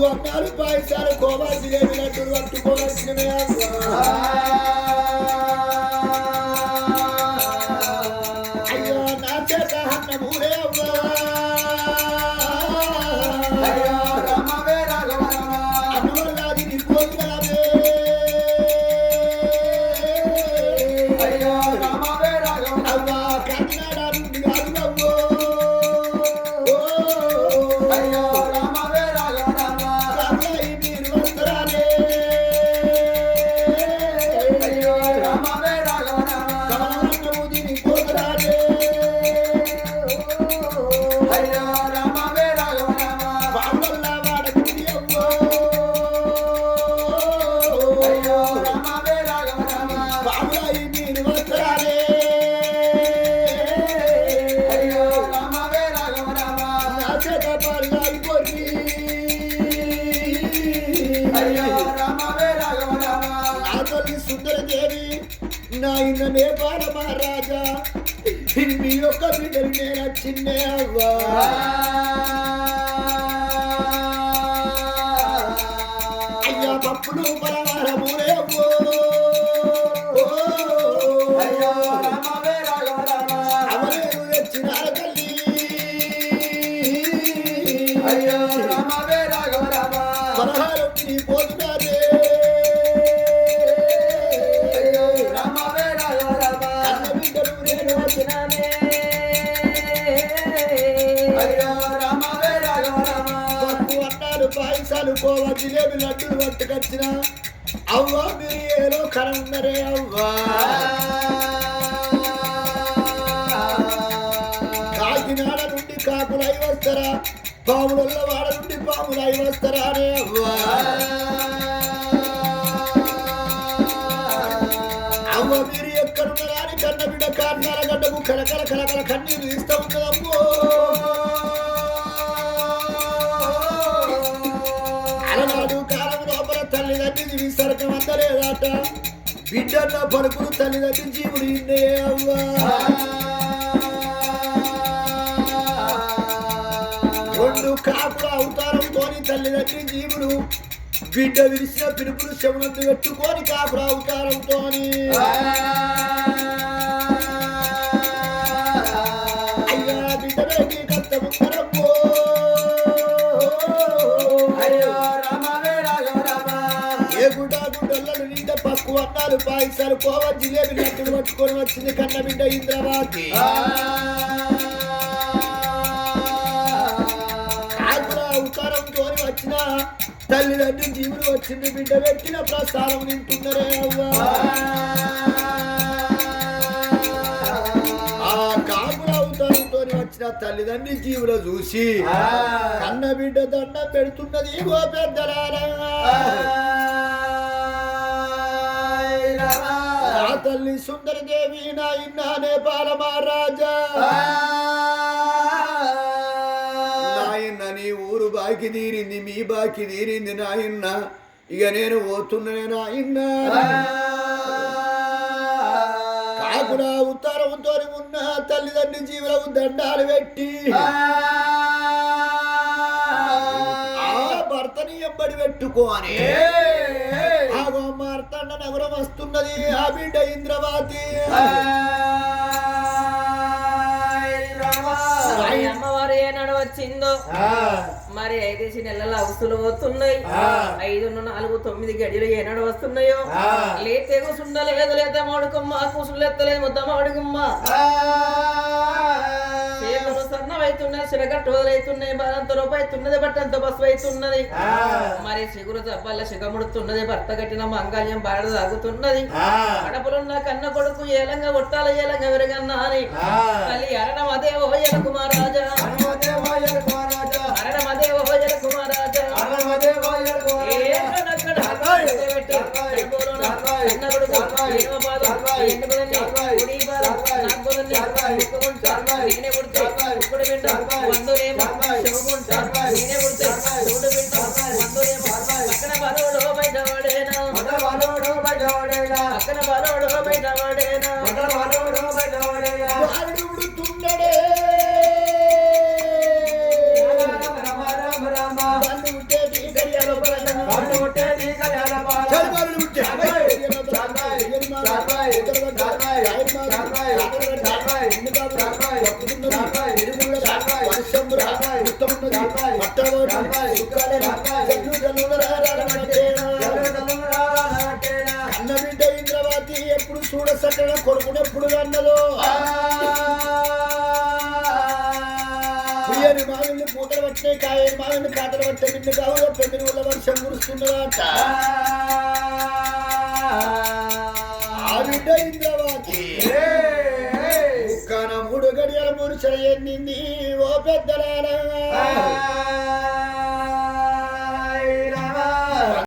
అన్నాలు పాయసాలు కోవాల్సి లేనట్టు పట్టుకోవాల్సినవే అయ్యో నా చేత అన్నమూడే అవ్వా అన్నవల్లాది నీ పోతున్నావే అవ్వా కర్ణాడ నుండి కాదువో నాయననే బాల మహారాజా మీ యొక్క బిడ్డలు నేను చిన్నే అవ్వా అయ్యా పప్పులు పలహారములే అవ్వో అవలేరు తెచ్చినార తల్లి పలహారం నీ పోతున్నారే పాయసాలు కోవా జిలేబీ లడ్డూలు పట్టుకొచ్చిన అవ్వా మీరు ఏదో కరన్నరే అవ్వా కాకినాడ నుండి కాకులు అయి వస్తారా పాముల వాడ నుండి పాములు అయి వస్తారా అనే అవ్వా అవ్వ మీరు ఎక్కడున్నారా అని కన్న బిడ్డ కారణాల గడ్డకు కలకల కలకల కన్నీరు ఇస్తూ ఉన్నదమ్మో తల్లిదండ్రి విసర్గం అందలేదాట బిడ్డన్న పలుకులు తల్లిదండ్రి జీవుడు ఇన్నే అవ్వా రెండు కాకుల అవతారంతో తల్లిదండ్రి జీవుడు బిడ్డ విరిసిన పిలుపులు శవనందు పెట్టుకొని కాకుల అవతారంతో అయ్యా బిడ్డ వేటి కష్టముందరమ్మో గుడ్డలను నిండా పక్కు అన్నాలు పాయసాలు కోవా జిలేబీ లడ్డూలు పట్టుకొని వచ్చింది కన్న బిడ్డ ఇంద్రవాతి కాకుల అవతారంతో వచ్చిన తల్లిదండ్రి జీవుడు వచ్చింది బిడ్డ పెట్టిన ప్రసాదం తింటున్నారే అవ్వా ఆ కాకుల అవతారంతో వచ్చిన తల్లిదండ్రి జీవులు చూసి కన్న బిడ్డ దండం పెడుతున్నది ఓ పెద్దలారా తల్లి సుందరదేవి నాయన నేపాల మహారాజా నాయన నీ ఊరు బాకి తీరింది మీ బాకి తీరింది నాయన్న ఇక నేను పోతున్నానే నాయన్న కాకుల ఉత్తరంతో ఉన్న తల్లిదండ్రి జీవులకు దండాలు పెట్టి ఆ భర్తని ఎంబడి పెట్టుకోని మార్తండ నగరం వస్తున్నది ఆ బిడ్డ ఇంద్రవాతి అమ్మవారు ఏనాడు వచ్చిందో మరి 5 నెలల అవసలు పోతున్నాయి 5 4 9 గడియలు ఏనాడు వస్తున్నాయో లేతే కూసుండలేదు లేతే మాడుకమ్మ కూసులెత్తలేదు ముద్ద మాడుకమ్మ చేతులు సన్నవైతున్నాయి సిరగట్టు వదులైతున్నాయి బాలంత రూపాయితున్నది బట్టంత బస్సు అవుతున్నది మరి చిగురు చప్పల్ల సిగముడుతున్నది భర్త కట్టిన మంగళ్యం బాడ సాగుతున్నది కడపలున్న కన్న కొడుకు ఏలంగా కొట్టాల ఏలంగా విరగన్నా అని తల్లి అరణం అదే ఓ ఎల కుమారాజా అరణం అదే ఓ ఎల కుమారాజా కాయని కాయని మావిని కాతలు పట్టే నిన్ను కావుగా పెద్ద ఊళ్ళ వర్షం కురుస్తున్నదట ఆ బిడ్డ ఇంద్రవాకి ముక్కాన 3 గడియల మురుచ ఎన్నింది ఓ పెద్దలారా